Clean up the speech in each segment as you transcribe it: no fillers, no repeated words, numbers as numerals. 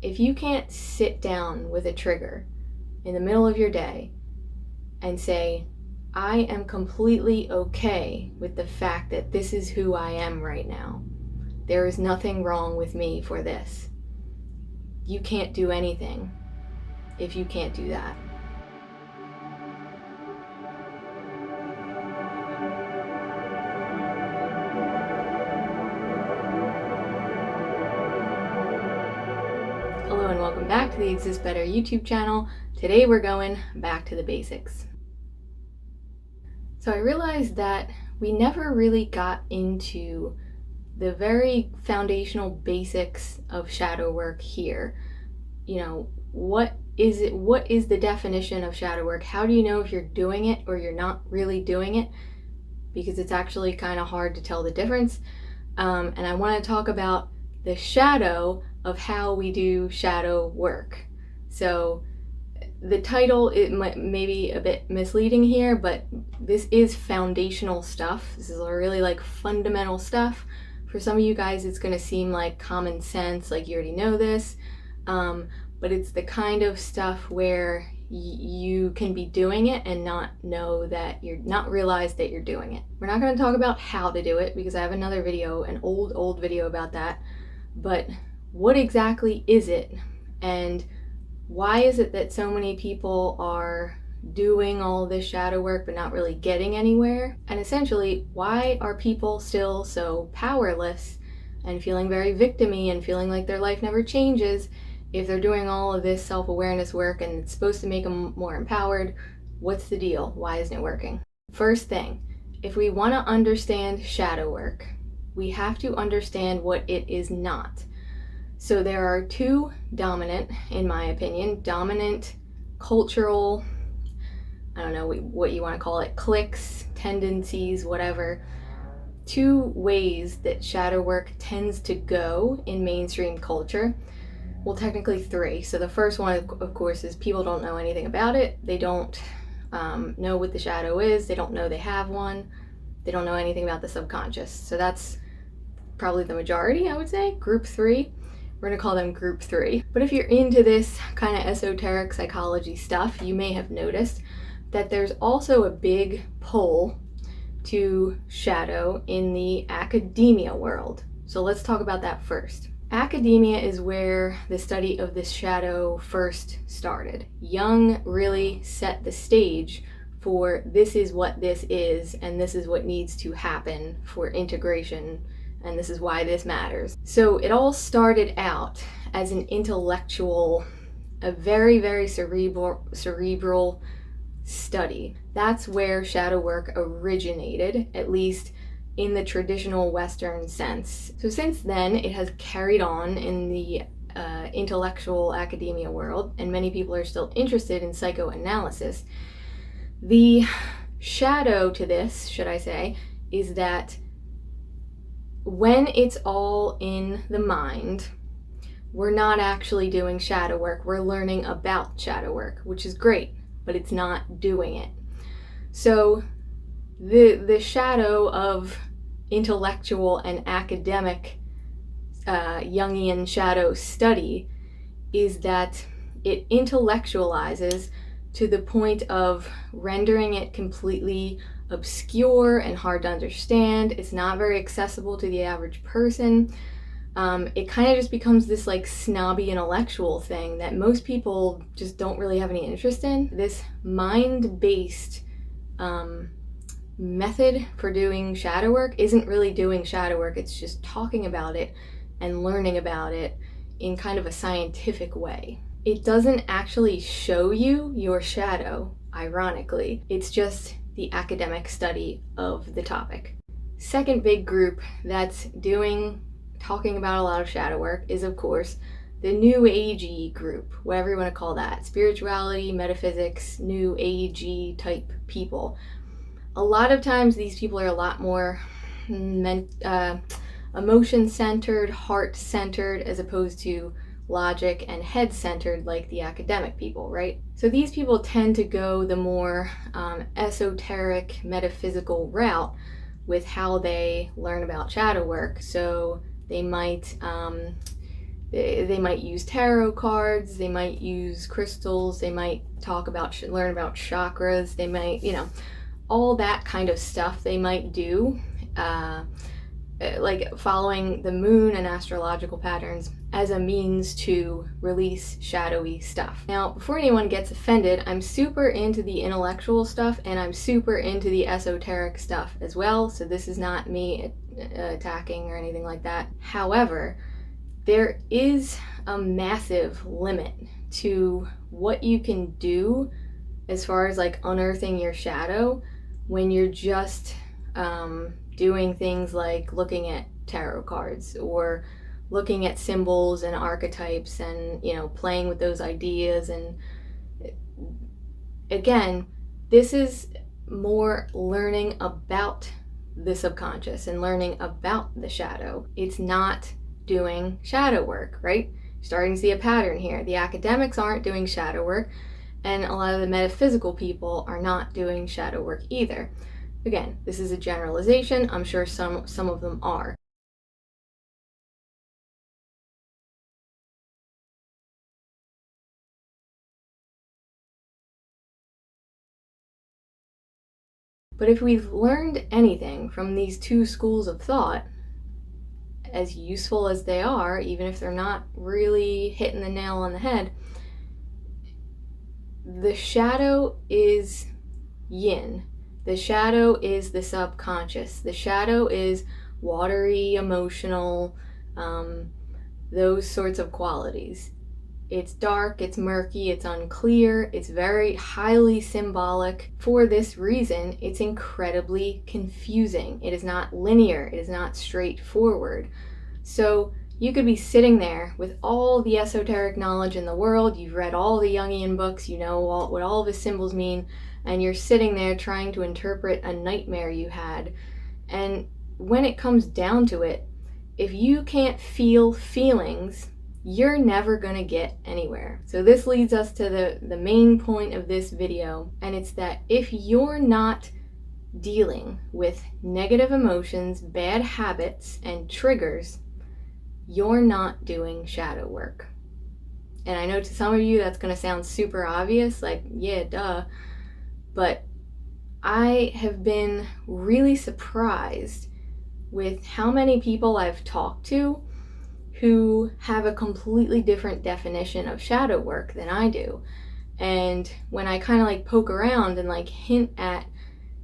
if you can't sit down with a trigger in the middle of your day and say, I am completely okay with the fact that this is who I am right now. There is nothing wrong with me for this. You can't do anything if you can't do that. Hello and welcome back to the Exist Better YouTube channel. Today we're going back to the basics. So I realized that we never really got into the very foundational basics of shadow work here. You know, what is it? What is the definition of shadow work? How do you know if you're doing it or you're not really doing it? Because it's actually kind of hard to tell the difference. And I want to talk about the shadow of how we do shadow work. So the title, it may be a bit misleading here, but this is foundational stuff. This is really like fundamental stuff. For some of you guys, it's going to seem like common sense, like you already know this, but it's the kind of stuff where you can be doing it and not know that you're not realize that you're doing it. We're not going to talk about how to do it because I have another video, an old video about that, but what exactly is it, and why is it that so many people are doing all this shadow work but not really getting anywhere? And essentially, why are people still so powerless and feeling very victim-y and feeling like their life never changes if they're doing all of this self-awareness work and it's supposed to make them more empowered? What's the deal? Why isn't it working? First thing, if we want to understand shadow work, we have to understand what it is not. So there are two dominant, in my opinion, dominant cultural, I don't know what you want to call it, cliques, tendencies, whatever, two ways that shadow work tends to go in mainstream culture. Well, technically three. So the first one, of course, is people don't know anything about it. They don't know what the shadow is. They don't know they have one. They don't know anything about the subconscious. So that's probably the majority, I would say, group three. We're going to call them group three. But if you're into this kind of esoteric psychology stuff, you may have noticed that there's also a big pull to shadow in the academia world. So let's talk about that first. Academia is where the study of this shadow first started. Jung really set the stage for this is what this is, and this is what needs to happen for integration, and this is why this matters. So it all started out as an intellectual, a very, very cerebral study. That's where shadow work originated, at least in the traditional Western sense. So since then, it has carried on in the intellectual academia world, and many people are still interested in psychoanalysis. The shadow to this, should I say, is that when it's all in the mind, we're not actually doing shadow work. We're learning about shadow work, which is great, but it's not doing it. So the shadow of intellectual and academic Jungian shadow study is that it intellectualizes to the point of rendering it completely obscure and hard to understand. It's not very accessible to the average person. It kind of just becomes this like snobby intellectual thing that most people just don't really have any interest in. This mind-based method for doing shadow work isn't really doing shadow work. It's just talking about it and learning about it in kind of a scientific way. It doesn't actually show you your shadow, ironically. It's just the academic study of the topic. Second big group that's talking about a lot of shadow work is, of course, the New Agey group, whatever you want to call that. Spirituality, metaphysics, New Agey type people. A lot of times these people are a lot more emotion-centered, heart-centered, as opposed to logic and head-centered like the academic people, right? So these people tend to go the more esoteric, metaphysical route with how they learn about shadow work. So they might They might use tarot cards, they might use crystals, they might learn about chakras, they might, all that kind of stuff they might do, like following the moon and astrological patterns as a means to release shadowy stuff. Now, before anyone gets offended, I'm super into the intellectual stuff and I'm super into the esoteric stuff as well, so this is not me attacking or anything like that. However, there is a massive limit to what you can do as far as like unearthing your shadow when you're just doing things like looking at tarot cards or looking at symbols and archetypes and playing with those ideas. And again, this is more learning about the subconscious and learning about the shadow. It's not doing shadow work, right? You're starting to see a pattern here. The academics aren't doing shadow work, and a lot of the metaphysical people are not doing shadow work either. Again, this is a generalization. I'm sure some of them are. But if we've learned anything from these two schools of thought, as useful as they are, even if they're not really hitting the nail on the head, the shadow is yin. The shadow is the subconscious. The shadow is watery, emotional, those sorts of qualities. It's dark, it's murky, it's unclear, it's very highly symbolic. For this reason, it's incredibly confusing. It is not linear, it is not straightforward. So you could be sitting there with all the esoteric knowledge in the world, you've read all the Jungian books, you know what all of the symbols mean, and you're sitting there trying to interpret a nightmare you had. And when it comes down to it, if you can't feel feelings, you're never going to get anywhere. So this leads us to the main point of this video, and it's that if you're not dealing with negative emotions, bad habits, and triggers, you're not doing shadow work. And I know to some of you that's going to sound super obvious, like, yeah, duh, but I have been really surprised with how many people I've talked to who have a completely different definition of shadow work than I do. And when I kind of like poke around and like hint at,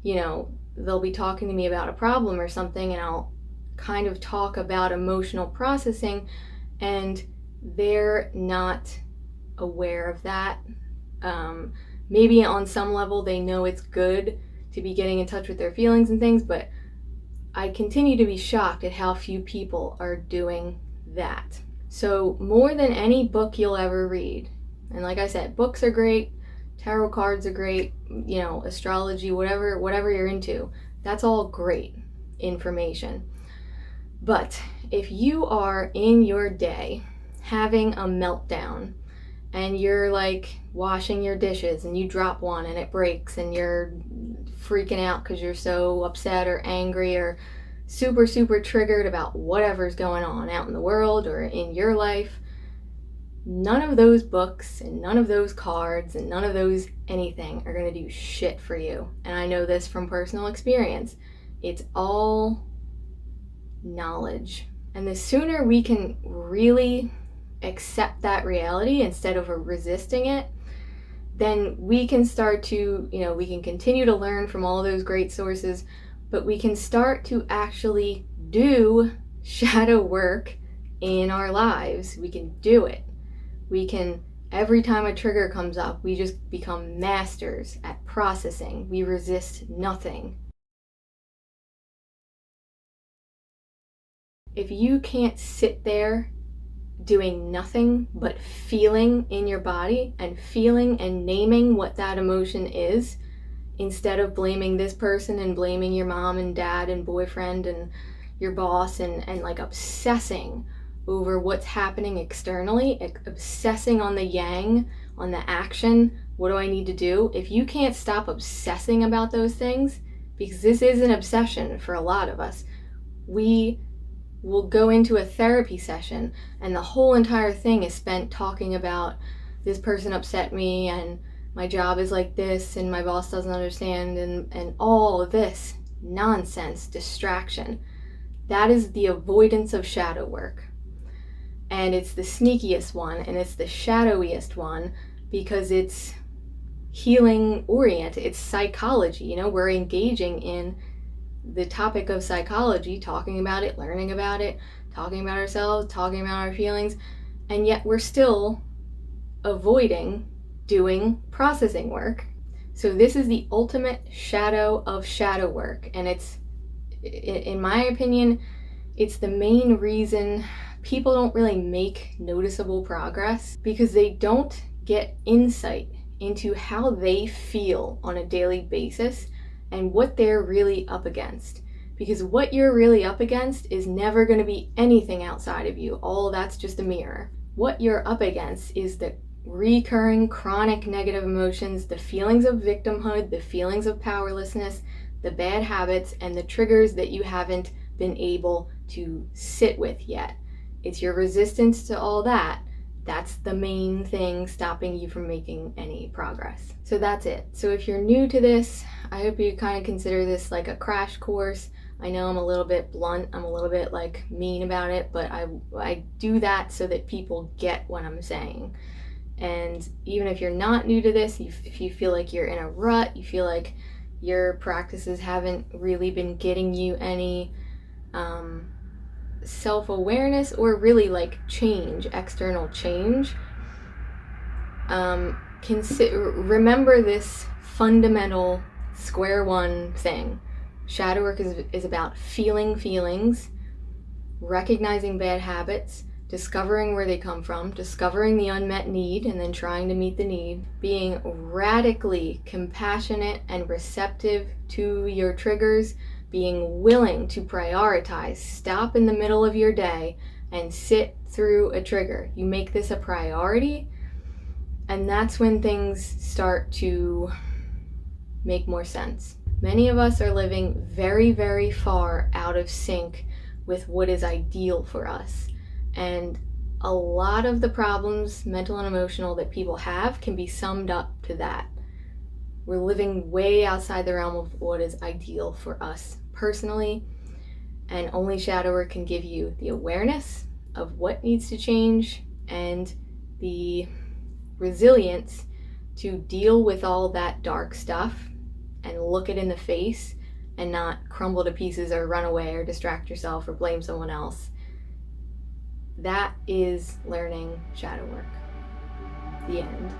they'll be talking to me about a problem or something, and I'll kind of talk about emotional processing, and they're not aware of that. Maybe on some level they know it's good to be getting in touch with their feelings and things, but I continue to be shocked at how few people are doing that. So more than any book you'll ever read, and like I said, books are great, tarot cards are great, astrology, whatever you're into, that's all great information. But if you are in your day having a meltdown and you're like washing your dishes and you drop one and it breaks and you're freaking out because you're so upset or angry or super triggered about whatever's going on out in the world or in your life, none of those books and none of those cards and none of those anything are going to do shit for you. And I know this from personal experience. It's all knowledge. And the sooner we can really accept that reality instead of resisting it, then we can start to, we can continue to learn from all those great sources, but we can start to actually do shadow work in our lives. We can do it. We can, every time a trigger comes up, we just become masters at processing. We resist nothing. If you can't sit there doing nothing but feeling in your body and feeling and naming what that emotion is, instead of blaming this person and blaming your mom and dad and boyfriend and your boss and like obsessing over what's happening externally, obsessing on the yang, on the action, what do I need to do? If you can't stop obsessing about those things, because this is an obsession for a lot of us, we we'll go into a therapy session and the whole entire thing is spent talking about this person upset me and my job is like this and my boss doesn't understand and all of this nonsense, distraction. That is the avoidance of shadow work. And it's the sneakiest one and it's the shadowiest one because it's healing oriented. It's psychology. We're engaging in the topic of psychology, talking about it, learning about it, talking about ourselves, talking about our feelings, and yet we're still avoiding doing processing work. So this is the ultimate shadow of shadow work, and it's, in my opinion, it's the main reason people don't really make noticeable progress, because they don't get insight into how they feel on a daily basis and what they're really up against. Because what you're really up against is never going to be anything outside of you. All that's just a mirror. What you're up against is the recurring chronic negative emotions, the feelings of victimhood, the feelings of powerlessness, the bad habits, and the triggers that you haven't been able to sit with yet. It's your resistance to all that. That's the main thing stopping you from making any progress. So that's it. So if you're new to this, I hope you kind of consider this like a crash course. I know I'm a little bit blunt, I'm a little bit mean about it, but I do that so that people get what I'm saying. And even if you're not new to this, if you feel like you're in a rut, you feel like your practices haven't really been getting you any self-awareness or really change, external change, remember this fundamental square one thing. Shadow work is about feeling feelings, recognizing bad habits, discovering where they come from, discovering the unmet need, and then trying to meet the need, being radically compassionate and receptive to your triggers, being willing to prioritize, stop in the middle of your day and sit through a trigger. You make this a priority, and that's when things start to make more sense. Many of us are living very, very far out of sync with what is ideal for us. And a lot of the problems, mental and emotional, that people have can be summed up to that. We're living way outside the realm of what is ideal for us personally, and only shadow work can give you the awareness of what needs to change and the resilience to deal with all that dark stuff and look it in the face and not crumble to pieces or run away or distract yourself or blame someone else. That is learning shadow work. The end.